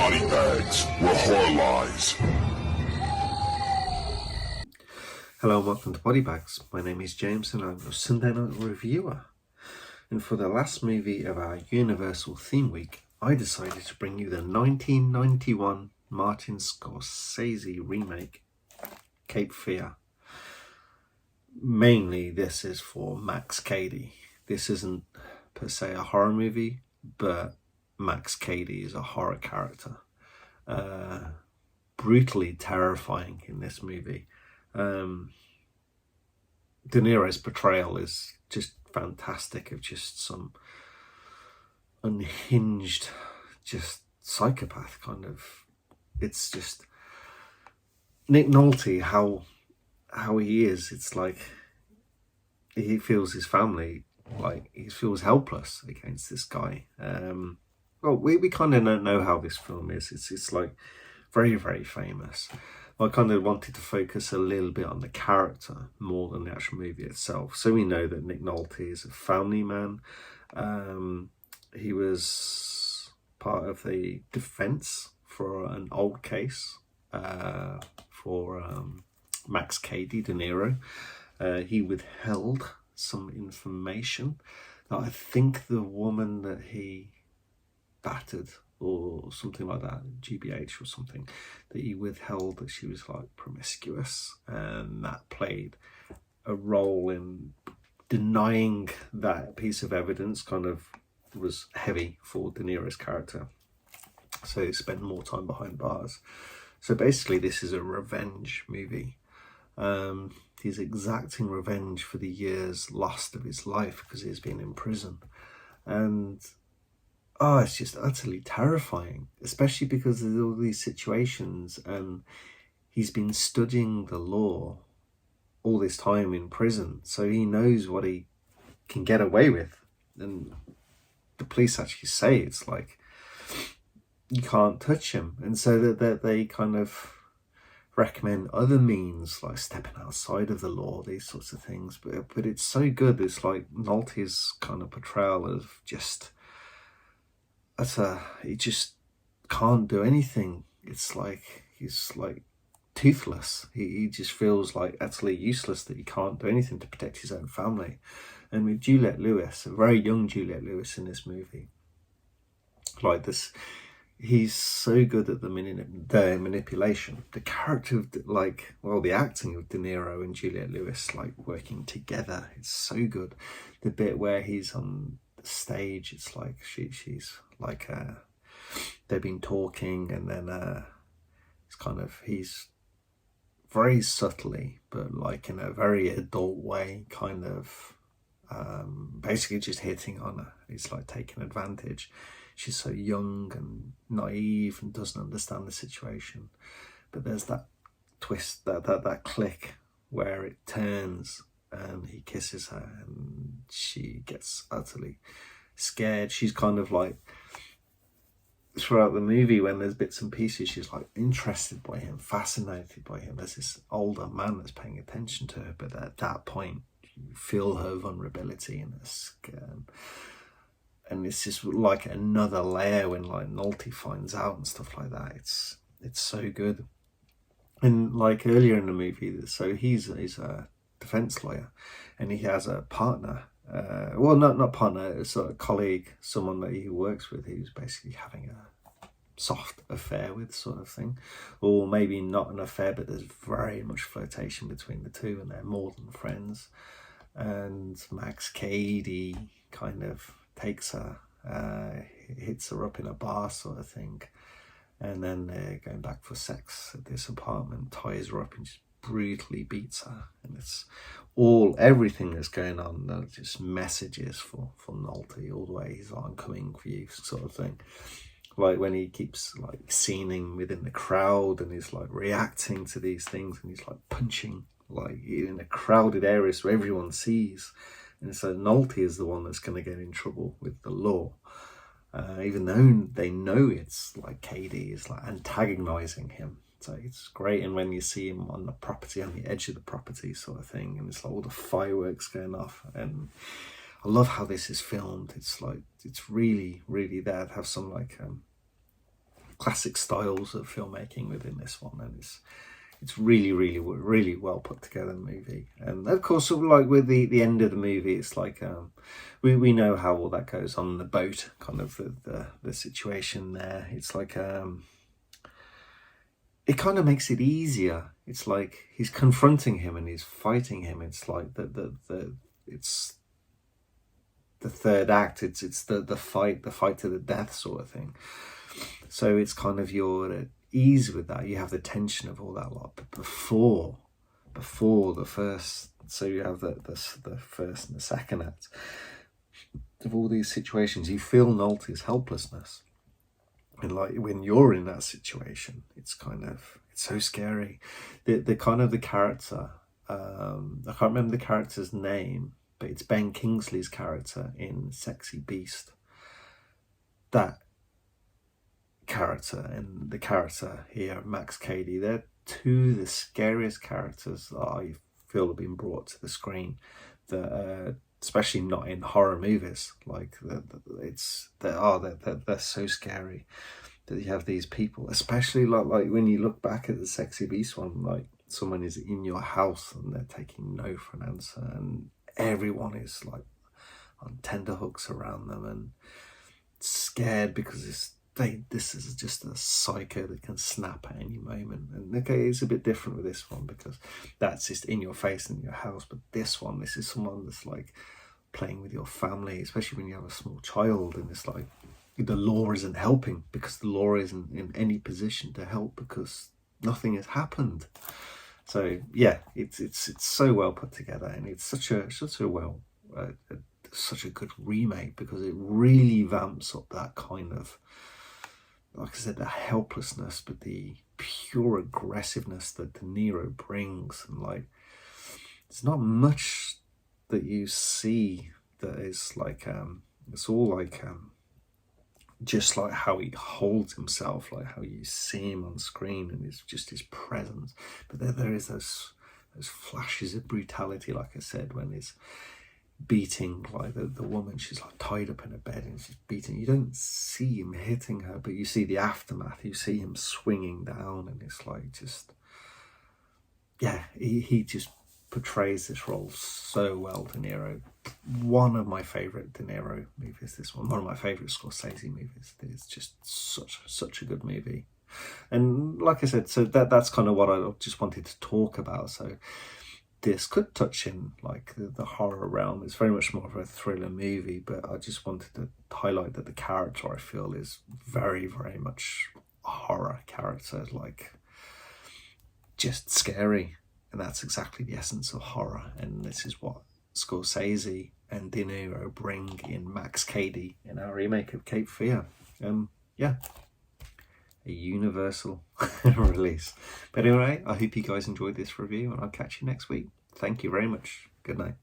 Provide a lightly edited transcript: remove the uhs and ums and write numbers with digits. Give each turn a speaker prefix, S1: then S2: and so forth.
S1: body bags were horror lies.
S2: Hello and welcome to Body Bags. My name is James and I'm your Sunday night reviewer. And for the last movie of our Universal theme week, I decided to bring you the 1991 Martin Scorsese remake, Cape Fear. Mainly this is for Max Cady. This isn't per se a horror movie, but Max Cady is a horror character. Brutally terrifying in this movie. De Niro's portrayal is just fantastic, of just some unhinged, just psychopath kind of. It's just Nick Nolte, how he is. It's like he feels his family, like he feels helpless against this guy. Well, we kind of don't know how this film is. It's like very, very famous. I kind of wanted to focus a little bit on the character more than the actual movie itself. So we know that Nick Nolte is a family man. He was part of the defense for an old case for Max Cady, De Niro. He withheld some information that I think the woman that he battered or something like that, GBH or something, that he withheld that she was like promiscuous, and that played a role in denying that piece of evidence. Kind of was heavy for De Niro's character, so he spent more time behind bars. So basically this is a revenge movie. He's exacting revenge for the years lost of his life because he's been in prison, and it's just utterly terrifying, especially because there's all these situations and he's been studying the law all this time in prison, so he knows what he can get away with. And the police actually say it's like you can't touch him, and so that they kind of recommend other means like stepping outside of the law, these sorts of things. But it's so good. It's like Nolte's kind of portrayal of just he just can't do anything. It's like he's like toothless. He just feels like utterly useless, that he can't do anything to protect his own family. And with Juliette Lewis, a very young Juliette Lewis in this movie, like this, he's so good at the manipulation. The character of the acting of De Niro and Juliette Lewis, like working together, it's so good. The bit where he's on the stage, it's like she's like they've been talking, and then he's very subtly, but like in a very adult way, kind of basically just hitting on her. He's like taking advantage. She's so young and naive and doesn't understand the situation. But there's that twist, that click where it turns and he kisses her and she gets utterly scared. She's kind of like, throughout the movie, when there's bits and pieces, she's like interested by him, fascinated by him. There's this older man that's paying attention to her, but at that point you feel her vulnerability and her skin. And it's just like another layer when like Nolte finds out and stuff like that. It's so good. And like earlier in the movie, so he's a defense lawyer, and he has a partner. Well, not partner, a sort of colleague, someone that he works with, who's basically having a soft affair with, sort of thing. Or maybe not an affair, but there's very much flirtation between the two, and they're more than friends. And Max Cady kind of takes her, hits her up in a bar, sort of thing. And then they're going back for sex at this apartment, ties her up and just brutally beats her. And it's everything that's going on, they're just messages for Nolte all the way. He's like, I'm coming for you, sort of thing. Like when he keeps like scening within the crowd and he's like reacting to these things, and he's like punching like in a crowded area so everyone sees. And so Nolte is the one that's going to get in trouble with the law. Even though they know it's like Cady is like antagonizing him. So it's great. And when you see him on the property, on the edge of the property, sort of thing, and it's like all the fireworks going off, and I love how this is filmed. It's like, it's really, really there to have some like classic styles of filmmaking within this one, and it's really, really, really well put together movie. And of course, sort of like with the end of the movie, it's like we know how all that goes on the boat, kind of the situation there. It's like it kind of makes it easier. It's like he's confronting him and he's fighting him. It's like it's the third act. It's the fight to the death sort of thing. So it's kind of you're at ease with that. You have the tension of all that lot, but before the first, so you have the first and the second act of all these situations. You feel Nolte's helplessness. And like when you're in that situation, it's so scary. The kind of the character, I can't remember the character's name, but it's Ben Kingsley's character in Sexy Beast. That character and the character here, Max Cady, they're two of the scariest characters that I feel have been brought to the screen. That especially not in horror movies. Like they're so scary that you have these people, especially like when you look back at the Sexy Beast one, like someone is in your house and they're taking no for an answer, and everyone is like on tenterhooks around them and scared because this is just a psycho that can snap at any moment. And okay, it's a bit different with this one because that's just in your face in your house, but this is someone that's like playing with your family, especially when you have a small child, and it's like the law isn't helping because the law isn't in any position to help because nothing has happened. So yeah, it's so well put together, and it's such a good remake because it really vamps up that kind of, like I said, the helplessness, but the pure aggressiveness that De Niro brings. And like, it's not much that you see that is like, it's all like, just like how he holds himself, like how you see him on screen, and it's just his presence. But there is those flashes of brutality, like I said, when he's beating like the woman. She's like tied up in a bed and she's beating. You don't see him hitting her, but you see the aftermath. You see him swinging down, and it's like just, yeah, he just portrays this role so well. De Niro, one of my favorite De Niro movies. This one of my favorite Scorsese movies. It's just such a good movie. And like I said, so that's kind of what I just wanted to talk about. So this could touch in like the horror realm. It's very much more of a thriller movie, but I just wanted to highlight that the character, I feel, is very, very much a horror character, like just scary. And that's exactly the essence of horror. And this is what Scorsese and De Niro bring in Max Cady in our remake of Cape Fear. Yeah, a universal release. But anyway, I hope you guys enjoyed this review, and I'll catch you next week. Thank you very much. Good night.